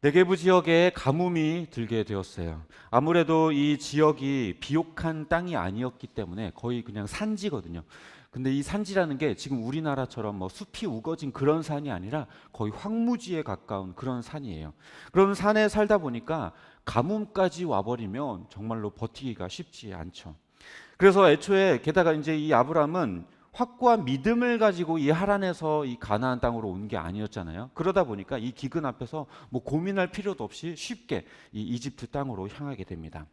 네게부 지역에 가뭄이 들게 되었어요. 아무래도 이 지역이 비옥한 땅이 아니었기 때문에 거의 그냥 산지거든요. 근데 이 산지라는 게 지금 우리나라처럼 뭐 숲이 우거진 그런 산이 아니라 거의 황무지에 가까운 그런 산이에요. 그런 산에 살다 보니까 가뭄까지 와버리면 정말로 버티기가 쉽지 않죠. 그래서 애초에 게다가 이제 이 아브람은 확고한 믿음을 가지고 이 하란에서 이 가나안 땅으로 온 게 아니었잖아요. 그러다 보니까 이 기근 앞에서 뭐 고민할 필요도 없이 쉽게 이 이집트 땅으로 향하게 됩니다.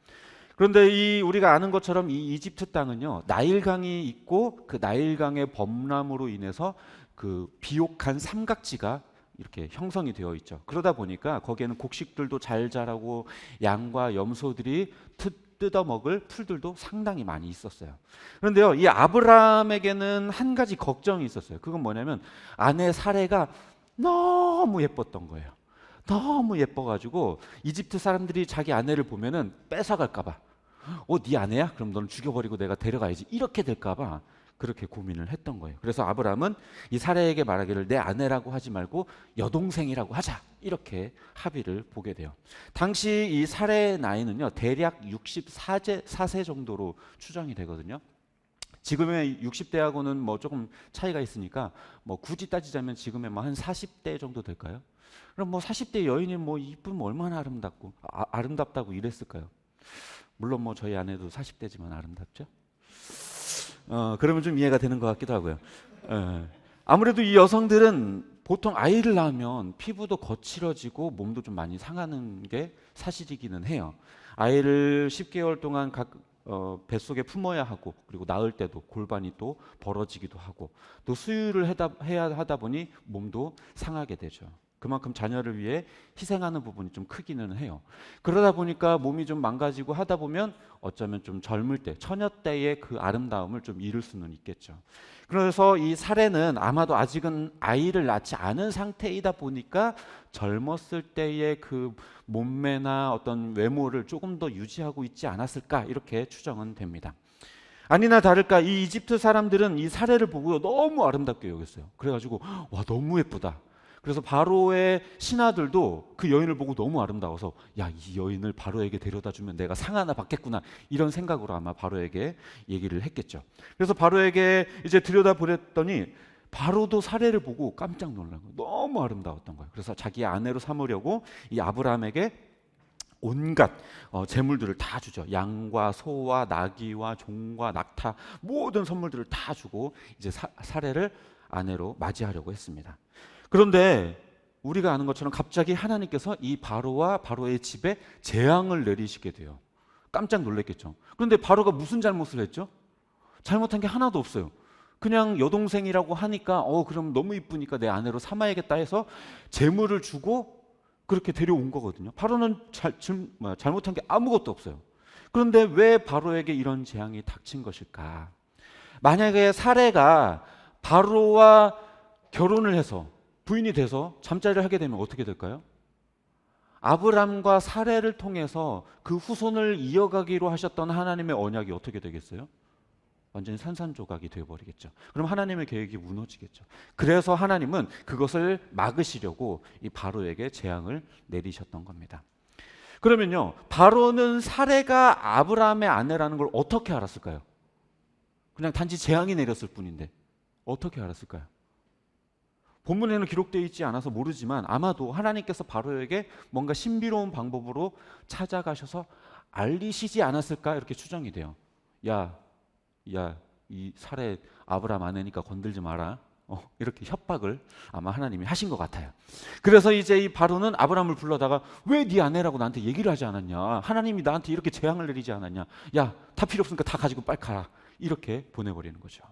그런데 이 우리가 아는 것처럼 이 이집트 땅은요, 나일강이 있고 그 나일강의 범람으로 인해서 그 비옥한 삼각지가 이렇게 형성이 되어 있죠. 그러다 보니까 거기에는 곡식들도 잘 자라고 양과 염소들이 뜯어 먹을 풀들도 상당히 많이 있었어요. 그런데요, 이 아브라함에게는 한 가지 걱정이 있었어요. 그건 뭐냐면 아내 사레가 너무 예뻤던 거예요. 너무 예뻐가지고 이집트 사람들이 자기 아내를 보면은 뺏어갈까봐, 네 아내야? 그럼 너는 죽여버리고 내가 데려가야지. 이렇게 될까봐 그렇게 고민을 했던 거예요. 그래서 아브라함은 이 사레에게 말하기를 내 아내라고 하지 말고 여동생이라고 하자. 이렇게 합의를 보게 돼요. 당시 이 사레의 나이는요, 대략 64세 정도로 추정이 되거든요. 지금의 60대하고는 뭐 조금 차이가 있으니까 뭐 굳이 따지자면 지금의 뭐 한 40대 정도 될까요? 그럼 뭐 40대 여인이 뭐 이쁘면 얼마나 아름답고 아름답다고 이랬을까요? 물론 뭐 저희 아내도 40대지만 아름답죠. 그러면 좀 이해가 되는 것 같기도 하고요. 아무래도 이 여성들은 보통 아이를 낳으면 피부도 거칠어지고 몸도 좀 많이 상하는 게 사실이기는 해요. 아이를 10개월 동안 뱃속에 품어야 하고, 그리고 낳을 때도 골반이 또 벌어지기도 하고, 또 수유를 해야 하다 보니 몸도 상하게 되죠. 그만큼 자녀를 위해 희생하는 부분이 좀 크기는 해요. 그러다 보니까 몸이 좀 망가지고 하다 보면 어쩌면 좀 젊을 때, 처녀 때의 그 아름다움을 좀 잃을 수는 있겠죠. 그래서 이 사례는 아마도 아직은 아이를 낳지 않은 상태이다 보니까 젊었을 때의 그 몸매나 어떤 외모를 조금 더 유지하고 있지 않았을까, 이렇게 추정은 됩니다. 아니나 다를까 이 이집트 사람들은 이 사례를 보고 너무 아름답게 여겼어요. 그래가지고 와, 너무 예쁘다. 그래서 바로의 신하들도 그 여인을 보고 너무 아름다워서 야, 이 여인을 바로에게 데려다 주면 내가 상 하나 받겠구나, 이런 생각으로 아마 바로에게 얘기를 했겠죠. 그래서 바로에게 이제 들여다보랬더니 바로도 사례를 보고 깜짝 놀란 거예요. 너무 아름다웠던 거예요. 그래서 자기 아내로 삼으려고 이 아브라함에게 온갖 재물들을 다 주죠. 양과 소와 나귀와 종과 낙타, 모든 선물들을 다 주고 이제 사례를 아내로 맞이하려고 했습니다. 그런데 우리가 아는 것처럼 갑자기 하나님께서 이 바로와 바로의 집에 재앙을 내리시게 돼요. 깜짝 놀랐겠죠. 그런데 바로가 무슨 잘못을 했죠? 잘못한 게 하나도 없어요. 그냥 여동생이라고 하니까 그럼 너무 이쁘니까 내 아내로 삼아야겠다 해서 재물을 주고 그렇게 데려온 거거든요. 바로는 잘못한 게 아무것도 없어요. 그런데 왜 바로에게 이런 재앙이 닥친 것일까? 만약에 사례가 바로와 결혼을 해서 부인이 돼서 잠자리를 하게 되면 어떻게 될까요? 아브람과 사례를 통해서 그 후손을 이어가기로 하셨던 하나님의 언약이 어떻게 되겠어요? 완전히 산산조각이 되어버리겠죠. 그럼 하나님의 계획이 무너지겠죠. 그래서 하나님은 그것을 막으시려고 이 바로에게 재앙을 내리셨던 겁니다. 그러면요, 바로는 사례가 아브라함의 아내라는 걸 어떻게 알았을까요? 그냥 단지 재앙이 내렸을 뿐인데 어떻게 알았을까요? 본문에는 기록되어 있지 않아서 모르지만 아마도 하나님께서 바로에게 뭔가 신비로운 방법으로 찾아가셔서 알리시지 않았을까, 이렇게 추정이 돼요. 야, 이 사례 아브라함 아내니까 건들지 마라. 이렇게 협박을 아마 하나님이 하신 것 같아요. 그래서 이제 이 바로는 아브라함을 불러다가 왜 네 아내라고 나한테 얘기를 하지 않았냐? 하나님이 나한테 이렇게 재앙을 내리지 않았냐? 야, 다 필요 없으니까 다 가지고 빨리 가라. 이렇게 보내버리는 거죠.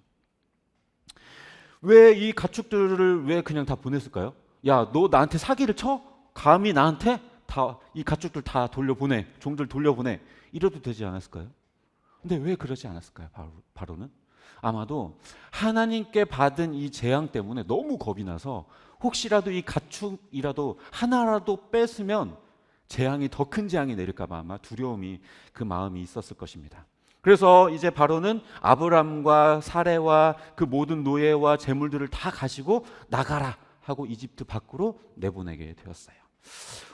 왜 이 가축들을 왜 그냥 다 보냈을까요? 야, 너 나한테 사기를 쳐? 감히 나한테 다 이 가축들 다 돌려보내, 종들 돌려보내, 이래도 되지 않았을까요? 근데 왜 그러지 않았을까요? 바로는 아마도 하나님께 받은 이 재앙 때문에 너무 겁이 나서 혹시라도 이 가축이라도 하나라도 뺏으면 재앙이 더 큰 재앙이 내릴까 봐 아마 두려움이, 그 마음이 있었을 것입니다. 그래서 이제 바로는 아브람과 사레와 그 모든 노예와 재물들을 다 가지고 나가라 하고 이집트 밖으로 내보내게 되었어요.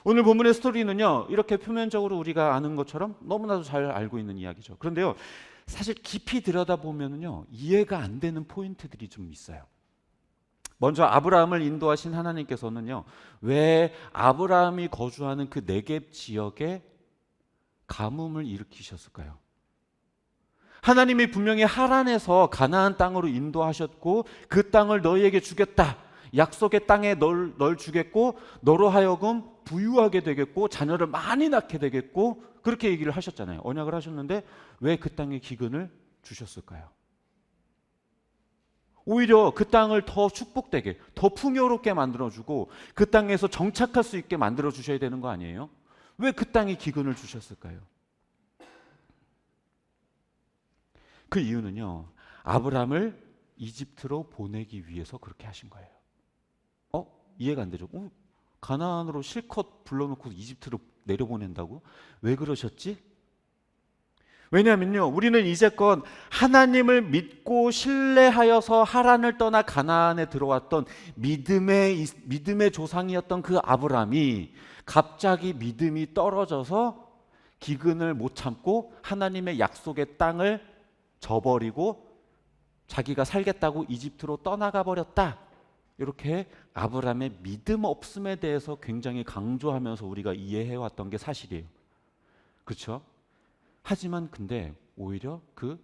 오늘 본문의 스토리는요, 이렇게 표면적으로 우리가 아는 것처럼 너무나도 잘 알고 있는 이야기죠. 그런데요, 사실 깊이 들여다보면요, 이해가 안 되는 포인트들이 좀 있어요. 먼저 아브라함을 인도하신 하나님께서는요, 왜 아브라함이 거주하는 그 네겝 지역에 가뭄을 일으키셨을까요? 하나님이 분명히 하란에서 가나안 땅으로 인도하셨고, 그 땅을 너희에게 주겠다, 약속의 땅에 널 주겠고, 너로 하여금 부유하게 되겠고 자녀를 많이 낳게 되겠고, 그렇게 얘기를 하셨잖아요. 언약을 하셨는데 왜 그 땅에 기근을 주셨을까요? 오히려 그 땅을 더 축복되게, 더 풍요롭게 만들어주고 그 땅에서 정착할 수 있게 만들어주셔야 되는 거 아니에요? 왜 그 땅에 기근을 주셨을까요? 그 이유는요, 아브라함을 이집트로 보내기 위해서 그렇게 하신 거예요. 이해가 안 되죠? 가나안으로 실컷 불러놓고 이집트로 내려보낸다고? 왜 그러셨지? 왜냐하면요, 우리는 이제껏 하나님을 믿고 신뢰하여서 하란을 떠나 가나안에 들어왔던 믿음의 조상이었던 그 아브라함이 갑자기 믿음이 떨어져서 기근을 못 참고 하나님의 약속의 땅을 저버리고 자기가 살겠다고 이집트로 떠나가 버렸다. 이렇게 아브라함의 믿음 없음에 대해서 굉장히 강조하면서 우리가 이해해왔던 게 사실이에요. 그렇죠? 하지만 근데 오히려 그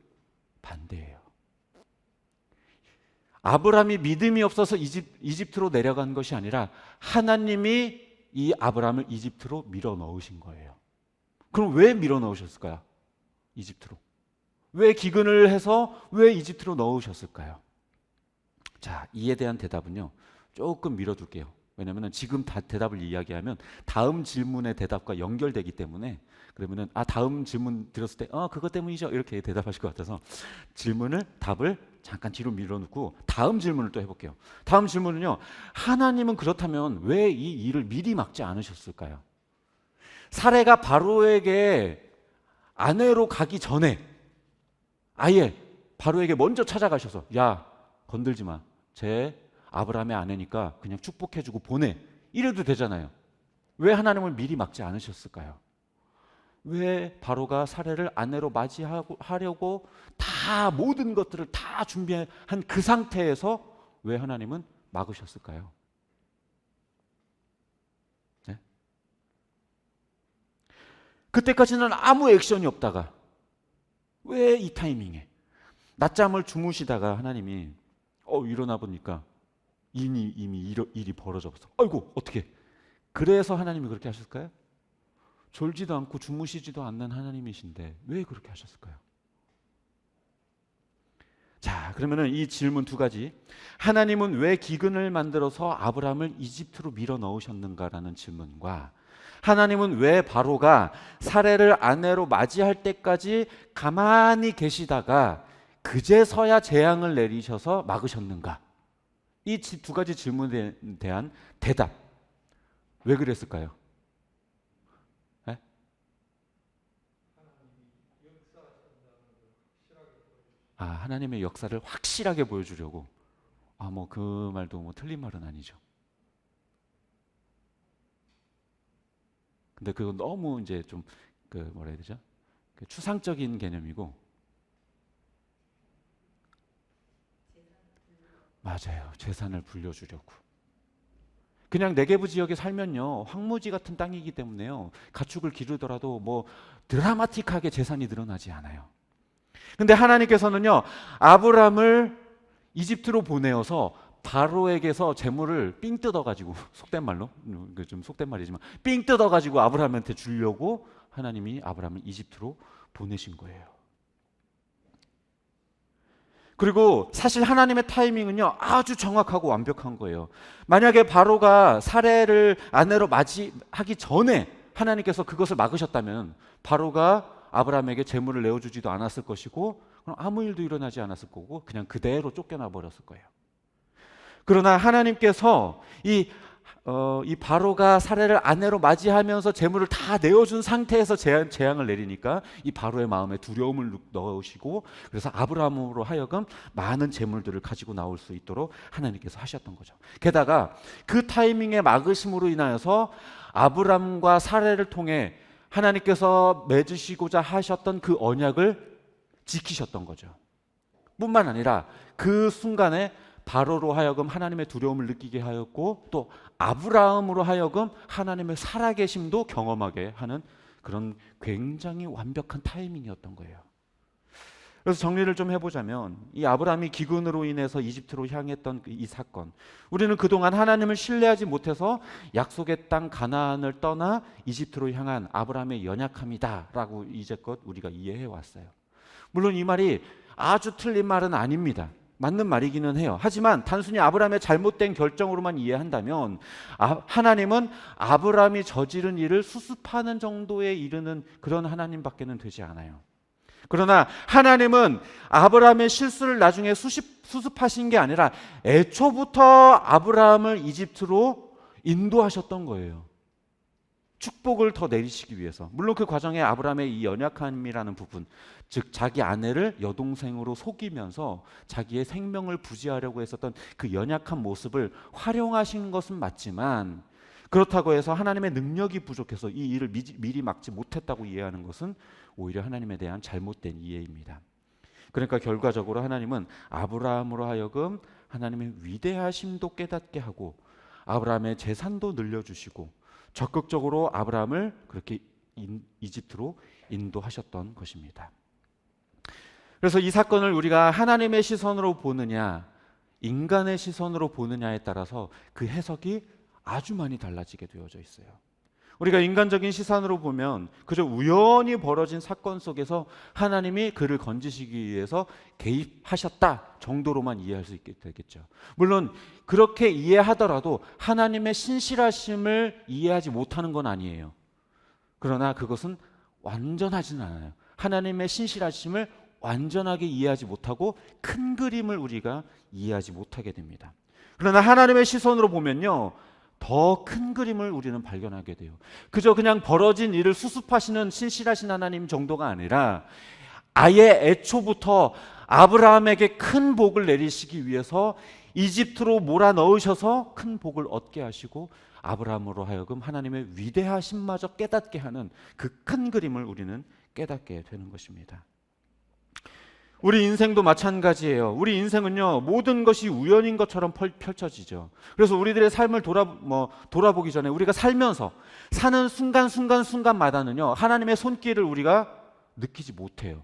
반대예요. 아브라함이 믿음이 없어서 이집트로 내려간 것이 아니라 하나님이 이 아브라함을 이집트로 밀어 넣으신 거예요. 그럼 왜 밀어 넣으셨을까요? 이집트로. 왜 기근을 해서 왜 이집트로 넣으셨을까요? 자, 이에 대한 대답은요, 조금 미뤄둘게요. 왜냐하면 지금 대답을 이야기하면 다음 질문의 대답과 연결되기 때문에, 그러면은 다음 질문 드렸을 때 그것 때문이죠, 이렇게 대답하실 것 같아서 답을 잠깐 뒤로 밀어놓고 다음 질문을 또 해볼게요. 다음 질문은요, 하나님은 그렇다면 왜 이 일을 미리 막지 않으셨을까요? 사레가 바로에게 아내로 가기 전에 아예 바로에게 먼저 찾아가셔서, 야, 건들지 마, 쟤 아브라함의 아내니까 그냥 축복해주고 보내, 이래도 되잖아요. 왜 하나님을 미리 막지 않으셨을까요? 왜 바로가 사례를 아내로 맞이하려고 다 모든 것들을 다 준비한 그 상태에서 왜 하나님은 막으셨을까요? 네? 그때까지는 아무 액션이 없다가 왜 이 타이밍에 낮잠을 주무시다가 하나님이 일어나 보니까 이미 일이 벌어져서, 아이고 어떻게, 그래서 하나님이 그렇게 하셨을까요? 졸지도 않고 주무시지도 않는 하나님이신데 왜 그렇게 하셨을까요? 자, 그러면은 이 질문 두 가지, 하나님은 왜 기근을 만들어서 아브라함을 이집트로 밀어 넣으셨는가라는 질문과, 하나님은 왜 바로가 사례를 아내로 맞이할 때까지 가만히 계시다가 그제서야 재앙을 내리셔서 막으셨는가, 이 두 가지 질문에 대한 대답, 왜 그랬을까요? 네? 하나님의 역사를 확실하게 보여주려고. 그 말도 틀린 말은 아니죠. 근데 그거 너무 이제 좀 뭐라 해야 되죠? 추상적인 개념이고. 맞아요. 재산을 불려주려고. 그냥 네게브 지역에 살면요, 황무지 같은 땅이기 때문에요, 가축을 기르더라도 뭐 드라마틱하게 재산이 늘어나지 않아요. 근데 하나님께서는요, 아브람을 이집트로 보내어서 바로에게서 재물을 삥 뜯어가지고, 속된 말로, 좀 속된 말이지만 삥 뜯어가지고 아브람한테 주려고 하나님이 아브람을 이집트로 보내신 거예요. 그리고 사실 하나님의 타이밍은요, 아주 정확하고 완벽한 거예요. 만약에 바로가 사례를 아내로 맞이하기 전에 하나님께서 그것을 막으셨다면 바로가 아브라함에게 재물을 내어주지도 않았을 것이고, 그럼 아무 일도 일어나지 않았을 거고 그냥 그대로 쫓겨나 버렸을 거예요. 그러나 하나님께서 이 이 바로가 사례를 아내로 맞이하면서 재물을 다 내어준 상태에서 재앙을 내리니까 이 바로의 마음에 두려움을 넣으시고, 그래서 아브라함으로 하여금 많은 재물들을 가지고 나올 수 있도록 하나님께서 하셨던 거죠. 게다가 그 타이밍에 막으심으로 인하여서 아브라함과 사례를 통해 하나님께서 맺으시고자 하셨던 그 언약을 지키셨던 거죠. 뿐만 아니라 그 순간에 바로로 하여금 하나님의 두려움을 느끼게 하였고, 또 아브라함으로 하여금 하나님의 살아계심도 경험하게 하는 그런 굉장히 완벽한 타이밍이었던 거예요. 그래서 정리를 좀 해보자면, 이 아브라함이 기근으로 인해서 이집트로 향했던 이 사건, 우리는 그동안 하나님을 신뢰하지 못해서 약속의 땅 가나안을 떠나 이집트로 향한 아브라함의 연약함이다라고 이제껏 우리가 이해해 왔어요. 물론 이 말이 아주 틀린 말은 아닙니다. 맞는 말이기는 해요. 하지만 단순히 아브라함의 잘못된 결정으로만 이해한다면 하나님은 아브라함이 저지른 일을 수습하는 정도에 이르는 그런 하나님밖에는 되지 않아요. 그러나 하나님은 아브라함의 실수를 나중에 수습하신 게 아니라 애초부터 아브라함을 이집트로 인도하셨던 거예요. 축복을 더 내리시기 위해서. 물론 그 과정에 아브라함의 이 연약함이라는 부분, 즉 자기 아내를 여동생으로 속이면서 자기의 생명을 부지하려고 했었던 그 연약한 모습을 활용하신 것은 맞지만, 그렇다고 해서 하나님의 능력이 부족해서 이 일을 미리 막지 못했다고 이해하는 것은 오히려 하나님에 대한 잘못된 이해입니다. 그러니까 결과적으로 하나님은 아브라함으로 하여금 하나님의 위대하심도 깨닫게 하고 아브라함의 재산도 늘려주시고 적극적으로 아브라함을 그렇게 이집트로 인도하셨던 것입니다. 그래서 이 사건을 우리가 하나님의 시선으로 보느냐 인간의 시선으로 보느냐에 따라서 그 해석이 아주 많이 달라지게 되어져 있어요. 우리가 인간적인 시선으로 보면 그저 우연히 벌어진 사건 속에서 하나님이 그를 건지시기 위해서 개입하셨다 정도로만 이해할 수 있게 되겠죠. 물론 그렇게 이해하더라도 하나님의 신실하심을 이해하지 못하는 건 아니에요. 그러나 그것은 완전하지는 않아요. 하나님의 신실하심을 완전하게 이해하지 못하고 큰 그림을 우리가 이해하지 못하게 됩니다. 그러나 하나님의 시선으로 보면요, 더 큰 그림을 우리는 발견하게 돼요. 그저 그냥 벌어진 일을 수습하시는 신실하신 하나님 정도가 아니라 아예 애초부터 아브라함에게 큰 복을 내리시기 위해서 이집트로 몰아넣으셔서 큰 복을 얻게 하시고 아브라함으로 하여금 하나님의 위대하심마저 깨닫게 하는 그 큰 그림을 우리는 깨닫게 되는 것입니다. 우리 인생도 마찬가지예요. 우리 인생은요, 모든 것이 우연인 것처럼 펼쳐지죠. 그래서 우리들의 삶을 돌아보기 전에 우리가 살면서 사는 순간마다는요, 하나님의 손길을 우리가 느끼지 못해요.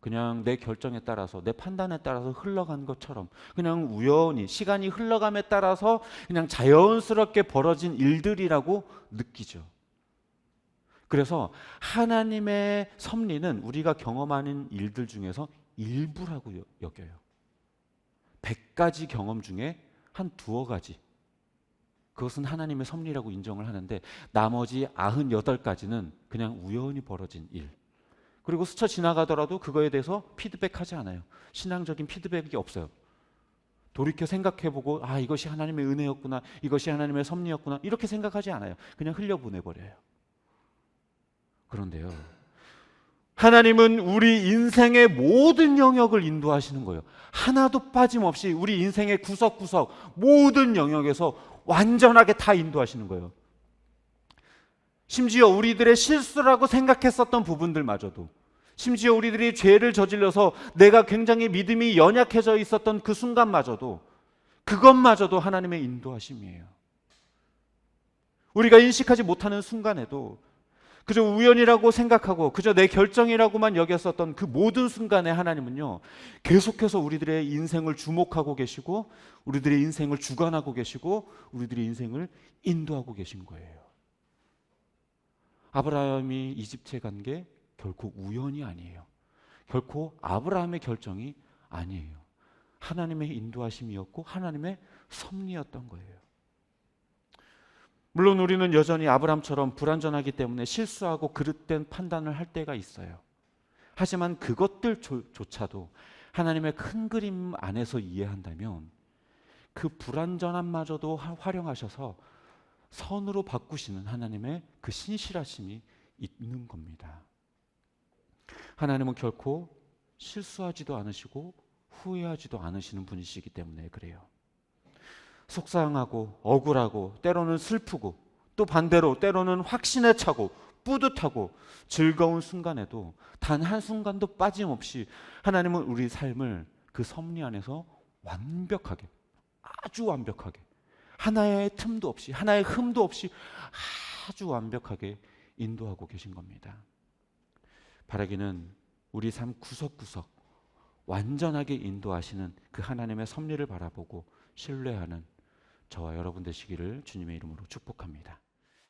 그냥 내 결정에 따라서, 내 판단에 따라서 흘러간 것처럼 그냥 우연히 시간이 흘러감에 따라서 그냥 자연스럽게 벌어진 일들이라고 느끼죠. 그래서 하나님의 섭리는 우리가 경험하는 일들 중에서 일부라고 여겨요. 100가지 경험 중에 한 두어 가지, 그것은 하나님의 섭리라고 인정을 하는데 나머지 98가지는 그냥 우연히 벌어진 일. 그리고 스쳐 지나가더라도 그거에 대해서 피드백하지 않아요. 신앙적인 피드백이 없어요. 돌이켜 생각해보고 이것이 하나님의 은혜였구나, 이것이 하나님의 섭리였구나, 이렇게 생각하지 않아요. 그냥 흘려보내버려요. 그런데요, 하나님은 우리 인생의 모든 영역을 인도하시는 거예요. 하나도 빠짐없이 우리 인생의 구석구석 모든 영역에서 완전하게 다 인도하시는 거예요. 심지어 우리들의 실수라고 생각했었던 부분들마저도, 심지어 우리들이 죄를 저질러서 내가 굉장히 믿음이 연약해져 있었던 그 순간마저도, 그것마저도 하나님의 인도하심이에요. 우리가 인식하지 못하는 순간에도 그저 우연이라고 생각하고 그저 내 결정이라고만 여겼었던 그 모든 순간에 하나님은요, 계속해서 우리들의 인생을 주목하고 계시고 우리들의 인생을 주관하고 계시고 우리들의 인생을 인도하고 계신 거예요. 아브라함이 이집트에 간 게 결코 우연이 아니에요. 결코 아브라함의 결정이 아니에요. 하나님의 인도하심이었고 하나님의 섭리였던 거예요. 물론 우리는 여전히 아브라함처럼 불완전하기 때문에 실수하고 그릇된 판단을 할 때가 있어요. 하지만 그것들조차도 하나님의 큰 그림 안에서 이해한다면 그 불완전함마저도 활용하셔서 선으로 바꾸시는 하나님의 그 신실하심이 있는 겁니다. 하나님은 결코 실수하지도 않으시고 후회하지도 않으시는 분이시기 때문에 그래요. 속상하고 억울하고 때로는 슬프고 또 반대로 때로는 확신에 차고 뿌듯하고 즐거운 순간에도 단 한순간도 빠짐없이 하나님은 우리 삶을 그 섭리 안에서 완벽하게, 아주 완벽하게, 하나의 틈도 없이, 하나의 흠도 없이 아주 완벽하게 인도하고 계신 겁니다. 바라기는 우리 삶 구석구석 완전하게 인도하시는 그 하나님의 섭리를 바라보고 신뢰하는 저와 여러분 되시기를 주님의 이름으로 축복합니다.